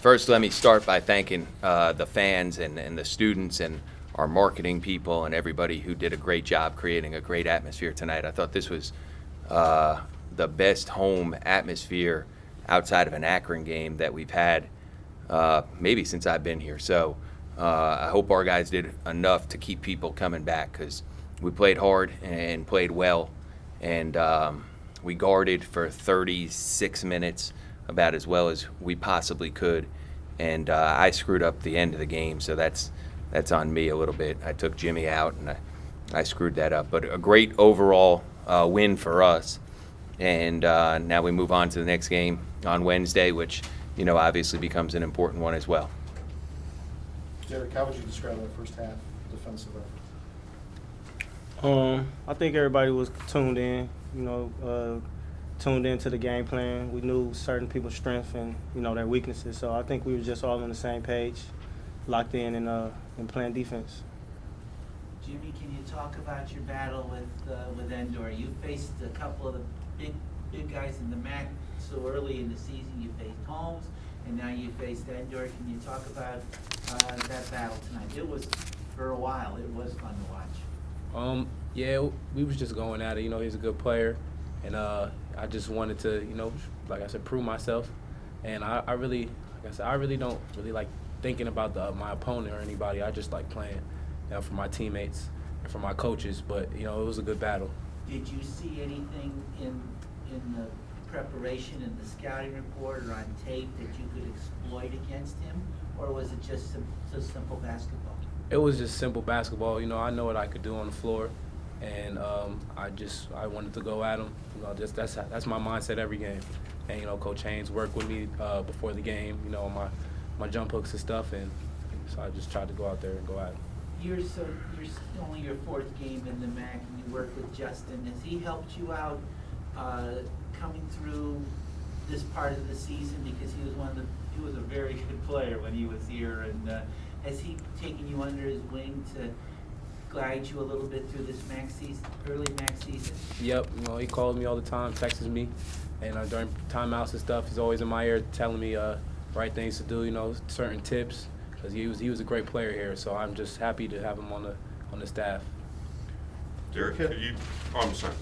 First, let me start by thanking the fans and the students and our marketing people and everybody who did a great job creating a great atmosphere tonight. I thought this was the best home atmosphere outside of an Akron game that we've had maybe since I've been here. So I hope our guys did enough to keep people coming back, because we played hard and played well, and we guarded for 36 minutes about as well as we possibly could, and I screwed up the end of the game, so that's on me a little bit. I took Jimmy out, and I screwed that up. But a great overall win for us, and now we move on to the next game on Wednesday, which obviously becomes an important one as well. Derek, how would you describe that first half defensive effort? I think everybody was tuned in, tuned into the game plan. We knew certain people's strengths and, their weaknesses. So I think we were just all on the same page, locked in and playing defense. Jimmy, can you talk about your battle with Endor? You faced a couple of the big guys in the MAC so early in the season. You faced Holmes, and now you faced Endor. Can you talk about that battle tonight? It was, for a while, it was fun to watch. Yeah, we was just going at it. He's a good player, and I just wanted to, like I said, prove myself. And I really don't really like thinking about my opponent or anybody. I just like playing, for my teammates and for my coaches. But it was a good battle. Did you see anything in the preparation and the scouting report or on tape that you could exploit against him, or was it just simple basketball? It was just simple basketball. I know what I could do on the floor, and I wanted to go at him. That's my mindset every game. And Coach Haynes worked with me before the game, on my jump hooks and stuff, and so I just tried to go out there and go at him. You're only your fourth game in the MAC, and you work with Justin. Has he helped you out coming through this part of the season, because he was a very good player when he was here, and has he taken you under his wing to guide you a little bit through this early MAC season? Yep, he calls me all the time, texts me, and during timeouts and stuff, he's always in my ear telling me right things to do, certain tips, because he was a great player here. So I'm just happy to have him on the staff. Derek, I'm sorry.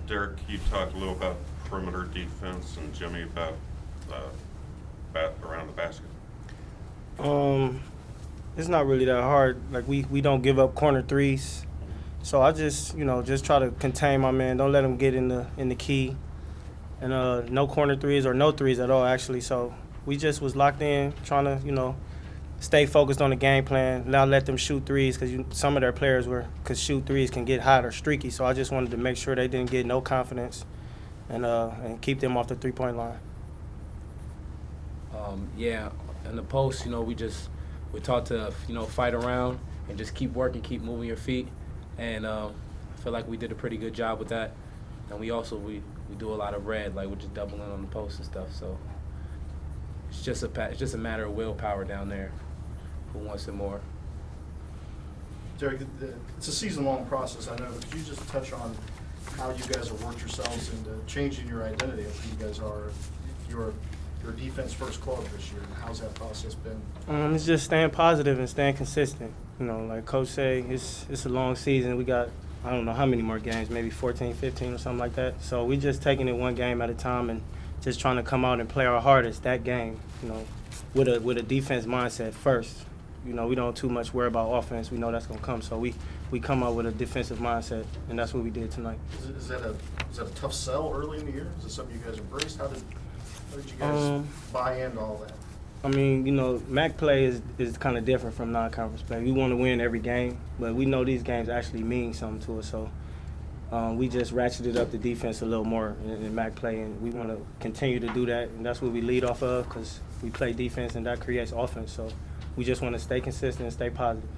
Derek, you talked a little about perimeter defense, and Jimmy about around the basket. It's not really that hard. Like we don't give up corner threes, so I just just try to contain my man. Don't let him get in the key, and no corner threes or no threes at all actually. So we just was locked in, trying to stay focused on the game plan. Not let them shoot threes, because some of their players could shoot threes, can get hot or streaky. So I just wanted to make sure they didn't get no confidence, and keep them off the 3-point line. Yeah, in the post, we taught to fight around and just keep working, keep moving your feet, and I feel like we did a pretty good job with that. And we do a lot of red, like we're just doubling on the post and stuff. So it's just a matter of willpower down there. Who wants it more? Derek, it's a season-long process, I know, but could you just touch on how you guys have worked yourselves into changing your identity of who you guys are? Your defense-first club this year, and how's that process been? It's just staying positive and staying consistent. Like Coach say, it's a long season. We got, I don't know how many more games, maybe 14, 15 or something like that. So we just taking it one game at a time and just trying to come out and play our hardest that game, with a defense mindset first. We don't too much worry about offense. We know that's going to come. So we come out with a defensive mindset, and that's what we did tonight. Is that a tough sell early in the year? Is it something you guys embraced? How did you guys buy into all that? I mean, MAC play is kind of different from non-conference play. We want to win every game, but we know these games actually mean something to us. So we just ratcheted up the defense a little more in MAC play, and we want to continue to do that. And that's what we lead off of, because we play defense, and that creates offense. So we just want to stay consistent and stay positive.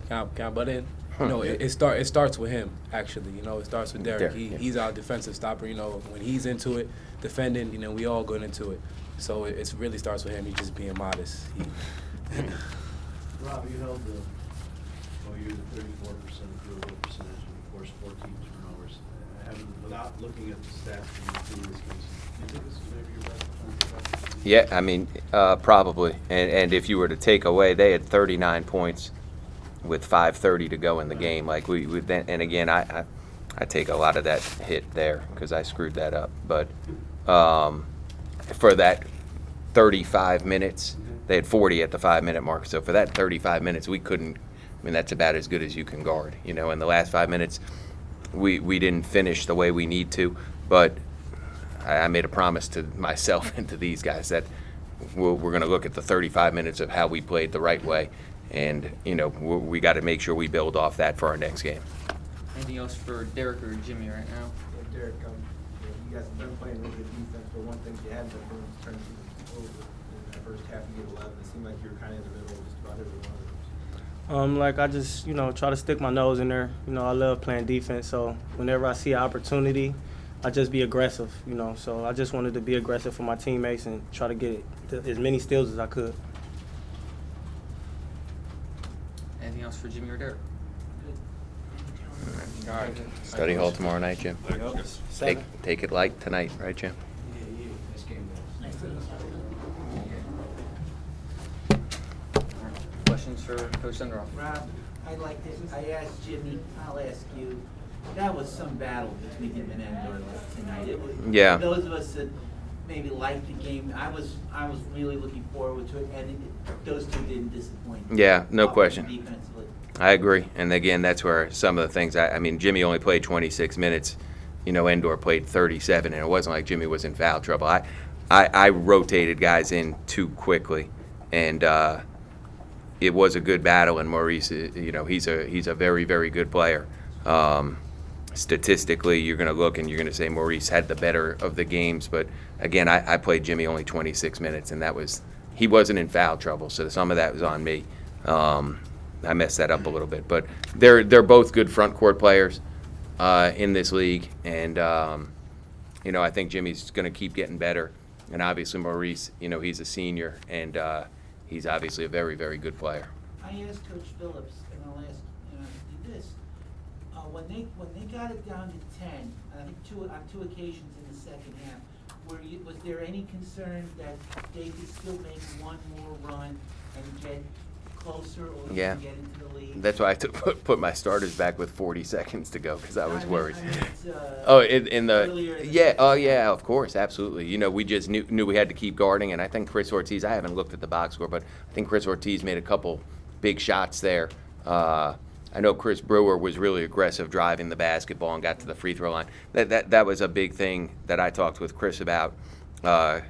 Can I butt in? It starts with him, actually. It starts with Derek. He's our defensive stopper. When he's into it, defending, we all going into it. So it really starts with him. He's just being modest. Rob, you held you're the 34% field goal percentage and forced 14 turnovers. Without looking at the stats from the previous games, you think this is maybe your best defensive effort? Yeah, I mean, probably. And if you were to take away, they had 39 points with 5:30 to go in the game. Like we then, and again, I take a lot of that hit there because I screwed that up. But for that 35 minutes, they had 40 at the 5-minute mark. So for that 35 minutes, we couldn't. I mean, that's about as good as you can guard. You know, in the last 5 minutes, we didn't finish the way we need to, but I made a promise to myself and to these guys that we're going to look at the 35 minutes of how we played the right way, and you know we got to make sure we build off that for our next game. Anything else for Derek or Jimmy right now? Yeah, Derek, you guys have been playing really good defense, but one thing you haven't been doing is turning things over. In that first half, you get 11. It seemed like you were kind of in the middle of just about every one of those. Like I just, try to stick my nose in there. I love playing defense, so whenever I see an opportunity, I just be aggressive, So I just wanted to be aggressive for my teammates and try to get as many steals as I could. Anything else for Jimmy or Derek? All right. Study hall tomorrow night, Jim. Thanks. Take it light tonight, right, Jim? Nice game, guys. Questions for Coach Sunderoff? Rob, I asked Jimmy, I'll ask you, that was some battle between him and Endor tonight. Yeah. Those of us that maybe liked the game, I was really looking forward to it, and those two didn't disappoint. Yeah, no Offensively, question. defensively. I agree. And again, that's where some of the things, I mean, Jimmy only played 26 minutes. Endor played 37, and it wasn't like Jimmy was in foul trouble. I rotated guys in too quickly, and it was a good battle. And Maurice, he's a very, very good player. Statistically, you're going to look and you're going to say Maurice had the better of the games. But again, I played Jimmy only 26 minutes, and he wasn't in foul trouble, so some of that was on me. I messed that up a little bit, but they're both good front court players in this league, and I think Jimmy's going to keep getting better, and obviously Maurice, he's a senior, and he's obviously a very, very good player. I asked Coach Phillips, and I'll ask you this. When they got it down to 10, and I think on two occasions in the second half, was there any concern that they could still make one more run and get closer or Yeah. get into the lead? That's why I put my starters back with 40 seconds to go because I was worried. Earlier In in the the oh yeah, of course, absolutely. We just knew we had to keep guarding, and I think Chris Ortiz. I haven't looked at the box score, but I think Chris Ortiz made a couple big shots there. I know Chris Brewer was really aggressive driving the basketball and got to the free throw line. That was a big thing that I talked with Chris about a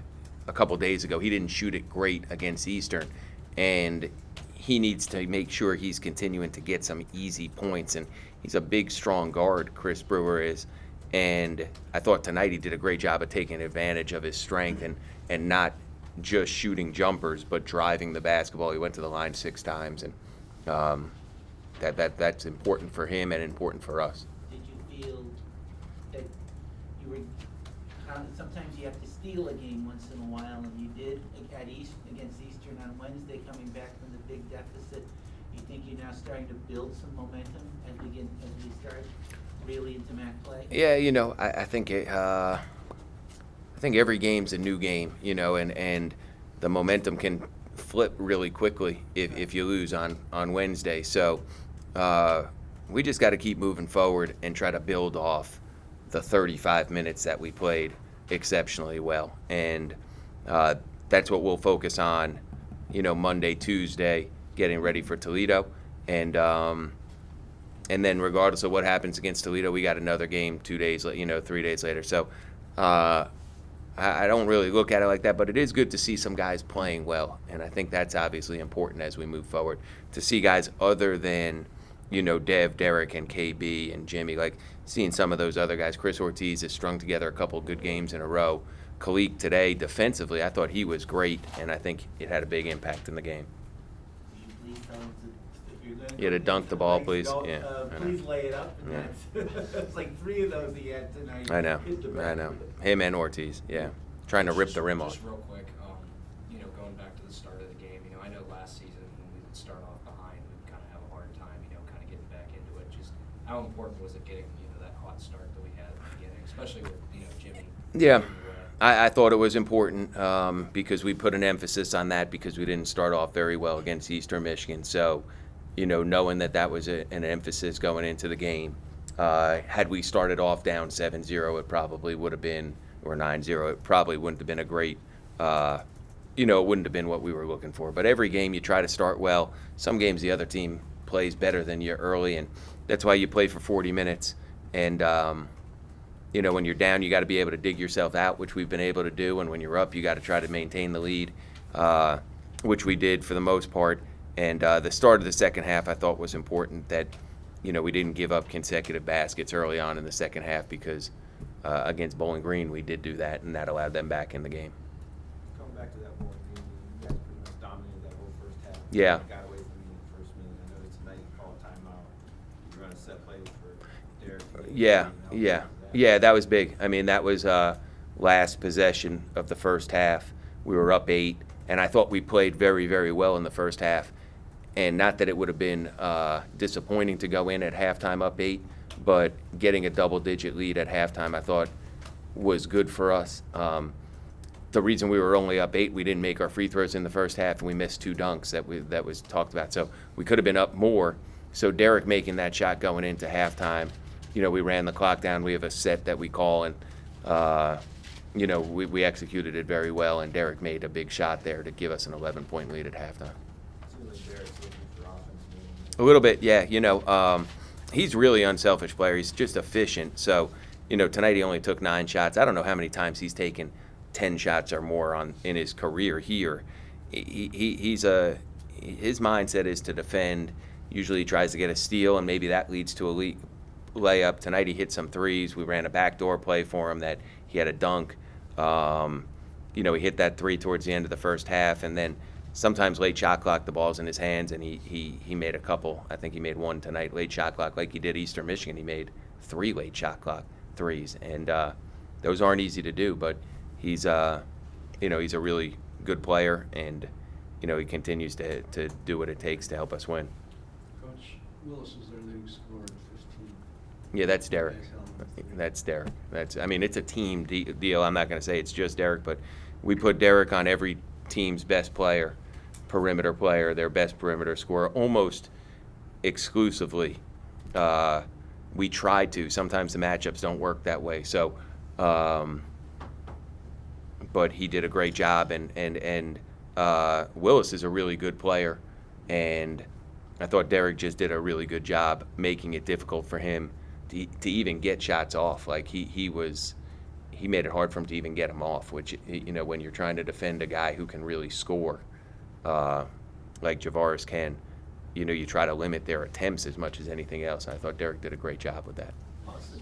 couple days ago. He didn't shoot it great against Eastern, and he needs to make sure he's continuing to get some easy points. And he's a big, strong guard, Chris Brewer is. And I thought tonight he did a great job of taking advantage of his strength and not just shooting jumpers, but driving the basketball. He went to the line 6 times, and that's important for him and important for us. Did you feel that you were sometimes you have to steal a game once in a while, and you did against Eastern on Wednesday, coming back from the big deficit? You think you're now starting to build some momentum as we start really into MAC play? Yeah, I think I think every game's a new game, and the momentum can flip really quickly if you lose on Wednesday. So we just got to keep moving forward and try to build off the 35 minutes that we played exceptionally well. And that's what we'll focus on, Monday, Tuesday, getting ready for Toledo. And then regardless of what happens against Toledo, we got another game 2 days, 3 days later. So I don't really look at it like that, but it is good to see some guys playing well. And I think that's obviously important as we move forward, to see guys other than, Dev, Derek, and KB and Jimmy, like seeing some of those other guys. Chris Ortiz has strung together a couple good games in a row. Khalik today, defensively, I thought he was great, and I think it had a big impact in the game. Would you please tell him if you're going to Yeah, to dunk the ball, please. Go, Yeah, I know. please lay it up. Yeah. It's like 3 of those he had tonight. I know. Hit the I back. know. Him and Ortiz, yeah. Trying to rip the rim off. Just real quick, going back to the start of the game, I know last season when we would start off behind, we'd kind of have a hard time, kind of getting back into it. Just how important was it getting, that hot start that we had at the beginning, especially with, Jimmy? Yeah. I thought it was important because we put an emphasis on that because we didn't start off very well against Eastern Michigan. So, knowing that was an emphasis going into the game. Had we started off down 7-0, it probably would have been, or 9-0, it probably wouldn't have been a great, it wouldn't have been what we were looking for. But every game you try to start well. Some games the other team plays better than you early, and that's why you play for 40 minutes. And, when you're down, you got to be able to dig yourself out, which we've been able to do. And when you're up, you got to try to maintain the lead, which we did for the most part. And the start of the second half, I thought was important that, we didn't give up consecutive baskets early on in the second half because against Bowling Green, we did do that, and that allowed them back in the game. Coming back to that Bowling Green, you guys pretty much dominated that whole first half. Yeah. Got away from you in the first minute. I noticed tonight you called a timeout. You run a set play for Derek. Yeah, that was big. I mean, that was last possession of the first half. We were up 8, and I thought we played very, very well in the first half. And not that it would have been disappointing to go in at halftime up 8, but getting a double-digit lead at halftime I thought was good for us. The reason we were only up 8, we didn't make our free throws in the first half, and we missed 2 dunks that was talked about. So we could have been up more. So Derek making that shot going into halftime, we ran the clock down. We have a set that we call, and we executed it very well. And Derek made a big shot there to give us an 11-point lead at halftime. Seems like Derek's looking for offense. A little bit, yeah. He's really unselfish player. He's just efficient. So, tonight he only took 9 shots. I don't know how many times he's taken 10 shots or more in his career here. His mindset is to defend. Usually he tries to get a steal, and maybe that leads to a layup. Tonight he hit some threes. We ran a backdoor play for him that he had a dunk. He hit that 3 towards the end of the first half, and then sometimes late shot clock, the ball's in his hands, and he made a couple. I think he made 1 tonight, late shot clock, like he did Eastern Michigan. He made 3 late shot clock threes, and those aren't easy to do, but he's he's a really good player, and he continues to do what it takes to help us win. Coach Willis is their leading scorer at 15. Yeah, that's Derek. That's Derek. It's a team deal. I'm not going to say it's just Derek, but we put Derek on every team's best player, perimeter player, their best perimeter scorer, almost exclusively. We try to. Sometimes the matchups don't work that way. So, but he did a great job, and Willis is a really good player, and I thought Derek just did a really good job making it difficult for him to even get shots off. Like he made it hard for him to even get them off, which, when you're trying to defend a guy who can really score, like Javaris can, you try to limit their attempts as much as anything else. And I thought Derek did a great job with that. Also,